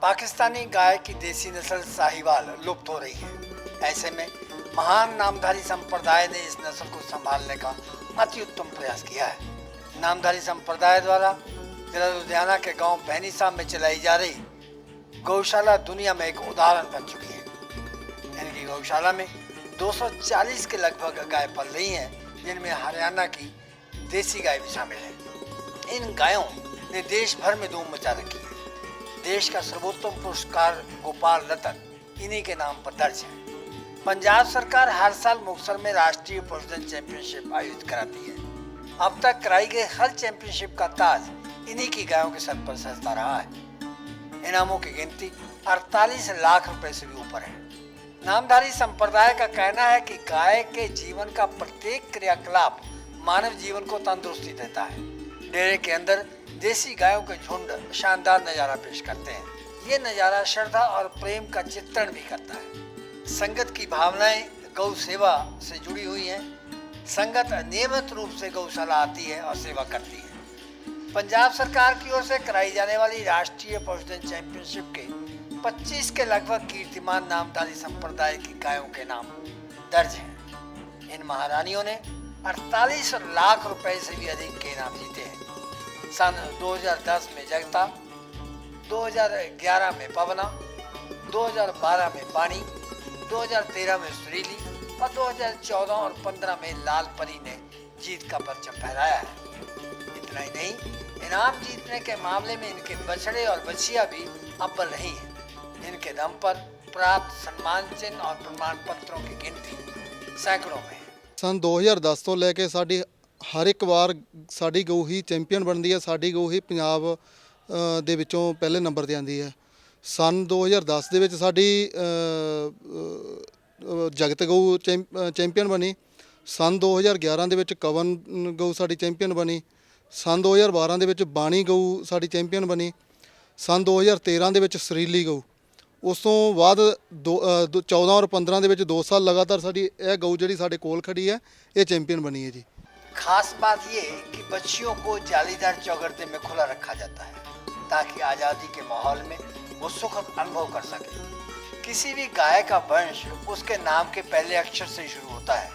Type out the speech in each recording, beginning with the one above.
पाकिस्तानी गाय की देसी नस्ल साहिवाल लुप्त हो रही है। ऐसे में महान नामधारी संप्रदाय ने इस नस्ल को संभालने का अति उत्तम प्रयास किया है। नामधारी संप्रदाय द्वारा जिला लुधियाना के गांव भैनीसा में चलाई जा रही गौशाला दुनिया में एक उदाहरण बन चुकी है। इनकी गौशाला में 240 के लगभग गाय पल रही हैं, जिनमें हरियाणा की देसी गाय भी शामिल है। इन गायों ने देश भर में धूम मचा रखी है। देश का सर्वोत्तम पुरस्कार गोपाल रतन इन्हीं के नाम पर दर्ज है। पंजाब सरकार हर साल मुक्तसर में राष्ट्रीय पशुधन चैंपियनशिप आयोजित कराती है। अब तक कराई गई हर चैंपियनशिप का ताज इन्हीं की गायों के सर पर सजता रहा है। इनामों की गिनती 48 लाख रुपए से भी ऊपर है। नामधारी संप्रदाय का कहना है कि गाय के जीवन का प्रत्येक क्रियाकलाप मानव जीवन को तंदुरुस्ती देता है। डेरे के अंदर देसी गायों के झुंड शानदार नजारा पेश करते हैं। ये नजारा श्रद्धा और प्रेम का चित्रण भी करता है। संगत की भावनाएं गौ सेवा से जुड़ी हुई हैं। संगत नियमित रूप से गौशाला आती है और सेवा करती है। पंजाब सरकार की ओर से कराई जाने वाली राष्ट्रीय पशुधन चैंपियनशिप के 25 के लगभग कीर्तिमान नामधारी संप्रदाय की गायों के नाम दर्ज हैं। इन महारानियों ने 48 लाख रुपए से भी अधिक के इनाम जीते हैं। सन 2010 में जगता, 2011 में पवना, 2012 में पानी, 2013 में सुरीली और 2014 और 15 में लाल परी ने जीत का परचम फहराया है। इतना ही नहीं, इनाम जीतने के मामले में इनके बछड़े और बछिया भी अव्वल रही हैं। इनके दम पर प्राप्त सम्मान चिन्ह और प्रमाण पत्रों की गिनती सैकड़ों में है। सन 2010 ਤੋਂ ਲੈ ਕੇ ਸਾਡੀ ਹਰ ਇੱਕ ਵਾਰ ਸਾਡੀ ਗਊ ਹੀ ਚੈਂਪੀਅਨ ਬਣਦੀ ਹੈ। ਸਾਡੀ ਗਊ ਹੀ ਪੰਜਾਬ ਦੇ ਵਿੱਚੋਂ ਪਹਿਲੇ ਨੰਬਰ ਤੇ ਆਉਂਦੀ ਹੈ। ਸਨ 2010 ਦੇ ਵਿੱਚ ਸਾਡੀ ਜਗਤ ਗਊ ਚੈਂਪੀਅਨ ਬਣੀ। ਸਨ 2011 ਦੇ ਵਿੱਚ ਕਵਨ ਗਊ ਸਾਡੀ ਚੈਂਪੀਅਨ ਬਣੀ। ਸਨ 2012 ਦੇ ਵਿੱਚ ਬਾਣੀ ਗਊ ਸਾਡੀ ਚੈਂਪੀਅਨ ਬਣੀ। ਸਨ 2013 ਦੇ ਵਿੱਚ ਸਰੀਲੀ ਗਊ। ਉਸ ਤੋਂ ਬਾਅਦ 14 और 15 ਦੇ ਵਿੱਚ 2 ਸਾਲ ਲਗਾਤਾਰ ਸਾਡੀ ਇਹ ਗਊ ਜਿਹੜੀ ਸਾਡੇ ਕੋਲ ਖੜੀ ਹੈ ਇਹ ਚੈਂਪੀਅਨ ਬਣੀ ਹੈ ਜੀ। खास बात ये कि बच्चियों को जालीदार चौगर्दे में खुला रखा जाता है ताकि आज़ादी के माहौल में वो सुखद अनुभव कर सके। किसी भी गाय का वंश उसके नाम के पहले अक्षर से शुरू होता है।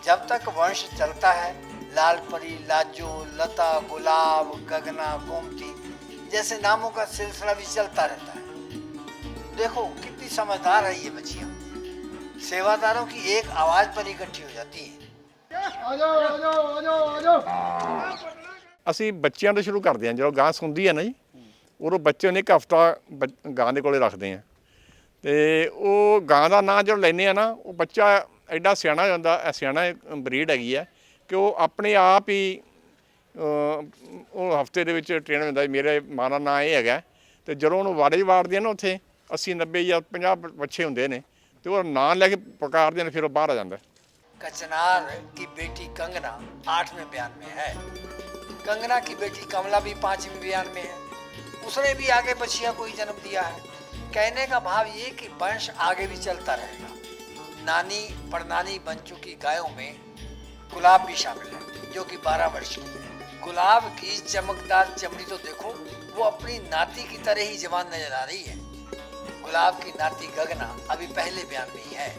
जब तक वंश चलता है, लाल परी, लाजो, लता, गुलाब, गगना, गोमती जैसे नामों का सिलसिला भी चलता रहता है। देखो कितनी समझदार है ये बच्चियाँ। सेवादारों की एक आवाज़ पर इकट्ठी हो जाती है। ਅਸੀਂ ਬੱਚਿਆਂ ਤੋਂ ਸ਼ੁਰੂ ਕਰਦੇ ਹਾਂ। ਜਦੋਂ ਗਾਂ ਸੁਣਦੀ ਹੈ ਨਾ ਜੀ, ਉਦੋਂ ਬੱਚੇ ਨੇ ਇੱਕ ਹਫ਼ਤਾ ਗਾਂ ਦੇ ਕੋਲੇ ਰੱਖਦੇ ਆ ਤੇ ਉਹ ਗਾਂ ਦਾ ਨਾਂ ਜਦੋਂ ਲੈਂਦੇ ਆ ਨਾ, ਉਹ ਬੱਚਾ ਐਡਾ ਸਿਆਣਾ ਹੋ ਜਾਂਦਾ। ਸਿਆਣਾ ਬਰੀਡ ਹੈਗੀ ਹੈ ਕਿ ਉਹ ਆਪਣੇ ਆਪ ਹੀ ਉਹ ਹਫ਼ਤੇ ਦੇ ਵਿੱਚ ਟ੍ਰੇਨ ਹੋ ਜਾਂਦਾ। ਮੇਰੇ ਮਾਂ ਦਾ ਨਾਂ ਇਹ ਹੈਗਾ ਤੇ ਜਦੋਂ ਉਹਨੂੰ ਵਾੜੇ ਵਾੜਦੇ ਆ ਨਾ, ਉੱਥੇ 80, 90 ਜਾਂ 50 ਬੱਚੇ ਹੁੰਦੇ ਨੇ ਤੇ ਉਹ ਨਾਂ ਲੈ ਕੇ ਪੁਕਾਰਦੇ ਨੇ, ਫਿਰ ਉਹ ਬਾਹਰ ਆ ਜਾਂਦਾ। कचनार की बेटी कंगना 8वें बयान में है। कंगना की बेटी कमला भी 5वें बयान में है। उसने भी आगे बछिया को ही जन्म दिया है। कहने का भाव ये कि वंश आगे भी चलता रहेगा। नानी परनानी बन चुकी गायों में गुलाब भी शामिल है, जो कि 12 वर्ष की है। गुलाब की चमकदार चमड़ी तो देखो, वो अपनी नाती की तरह ही जवान नजर आ रही है। गुलाब की नाती गगना अभी पहले बयान में ही है।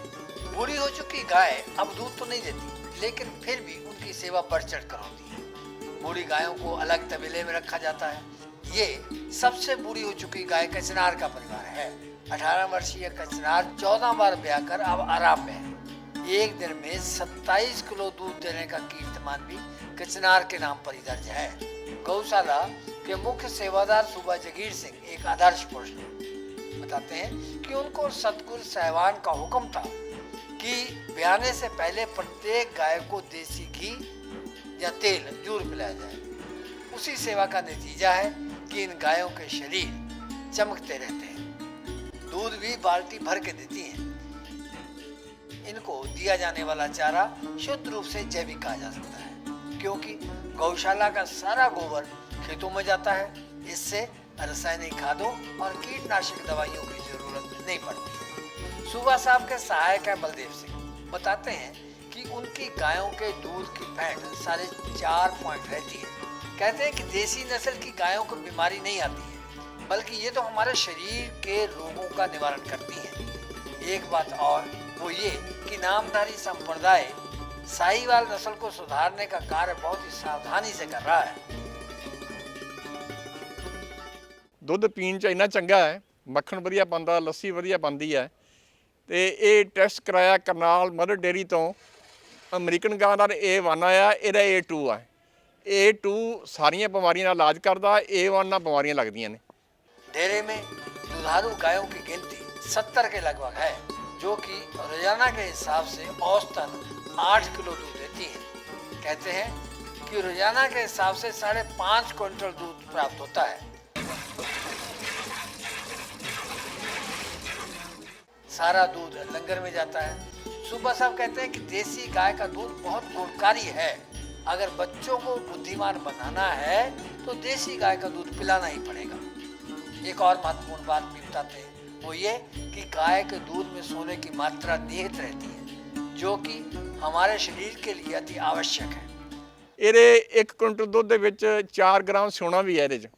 बूढ़ी हो चुकी गाय अब दूध तो नहीं देती, लेकिन फिर भी उनकी सेवा बढ़ चढ़ कर होती है। बूढ़ी गायों को अलग तबेले में रखा जाता है। ये सबसे बूढ़ी हो चुकी गाय कचनार का परिवार है। 18 वर्षीय कचनार 14 बार ब्याह कर अब आराम में है। एक दिन में 27 किलो दूध देने का कीर्तिमान भी कचनार के नाम पर ही दर्ज है। गौशाला के मुख्य सेवादार सूबा जगीर सिंह एक आदर्श पुरुष बताते हैं कि उनको सतगुरु साहिवान का हुक्म था कि ब्याने से पहले प्रत्येक गाय को देसी घी या तेल जरूर पिलाया जाए। उसी सेवा का नतीजा है कि इन गायों के शरीर चमकते रहते हैं। दूध भी बाल्टी भर के देती हैं। इनको दिया जाने वाला चारा शुद्ध रूप से जैविक कहा जा सकता है, क्योंकि गौशाला का सारा गोबर खेतों में जाता है। इससे रासायनिक खादों और कीटनाशक दवाइयों की जरूरत नहीं पड़ती। सूबा साहब के सहायक हैं बलदेव सिंह, बताते हैं कि उनकी गायों के दूध की फैट 4.5 पॉइंट रहती है। कहते हैं कि देसी नस्ल की गायों को बीमारी नहीं आती है। बल्कि ये तो हमारे शरीर के रोगों का निवारण करती है। एक बात और वो ये कि नामधारी संप्रदाय साहीवाल नस्ल को सुधारने का कार्य बहुत ही सावधानी से कर रहा है। ਦੁੱਧ ਪੀਣ 'ਚ ਇੰਨਾ ਚੰਗਾ ਹੈ, ਮੱਖਣ ਵਧੀਆ ਬਣਦਾ, ਲੱਸੀ ਵਧੀਆ ਬਣਦੀ ਹੈ। ਤੇ ਇਹ ਟੈਸਟ ਕਰਾਇਆ ਕਰਨਾਲ ਮਦਰ ਡੇਅਰੀ ਤੋਂ। ਅਮਰੀਕਨ ਗਾਂ ਦਾ A1 ਆਇਆ, ਇਹਦਾ A2 ਆ। A2 ਸਾਰੀਆਂ ਬਿਮਾਰੀਆਂ ਦਾ ਇਲਾਜ ਕਰਦਾ, A1 ਨਾਲ ਬਿਮਾਰੀਆਂ ਲੱਗਦੀਆਂ ਨੇ। डेरे में दुधारू गायों की गिनती 70 के लगभग है, जो कि रोजाना के हिसाब से औसतन 8 किलो दूध देती है। कहते हैं कि रोजाना के हिसाब से 5.5 क्विंटल दूध प्राप्त होता है। सारा दूध लंगर में जाता है। सुबह साहब कहते हैं कि देसी गाय का दूध बहुत गुणकारी है। अगर बच्चों को बुद्धिमान बनाना है तो देसी गाय का दूध पिलाना ही पड़ेगा। एक और महत्वपूर्ण बात भी बताते हैं, वो ये कि गाय के दूध में सोने की मात्रा निहित रहती है, जो कि हमारे शरीर के लिए अति आवश्यक है। ਇਹਦੇ 1 ਕੁਇੰਟਲ ਦੁੱਧ ਦੇ ਵਿੱਚ 4 ਗ੍ਰਾਮ ਸੋਨਾ ਵੀ ਹੈ ਇਹਦੇ 'ਚ।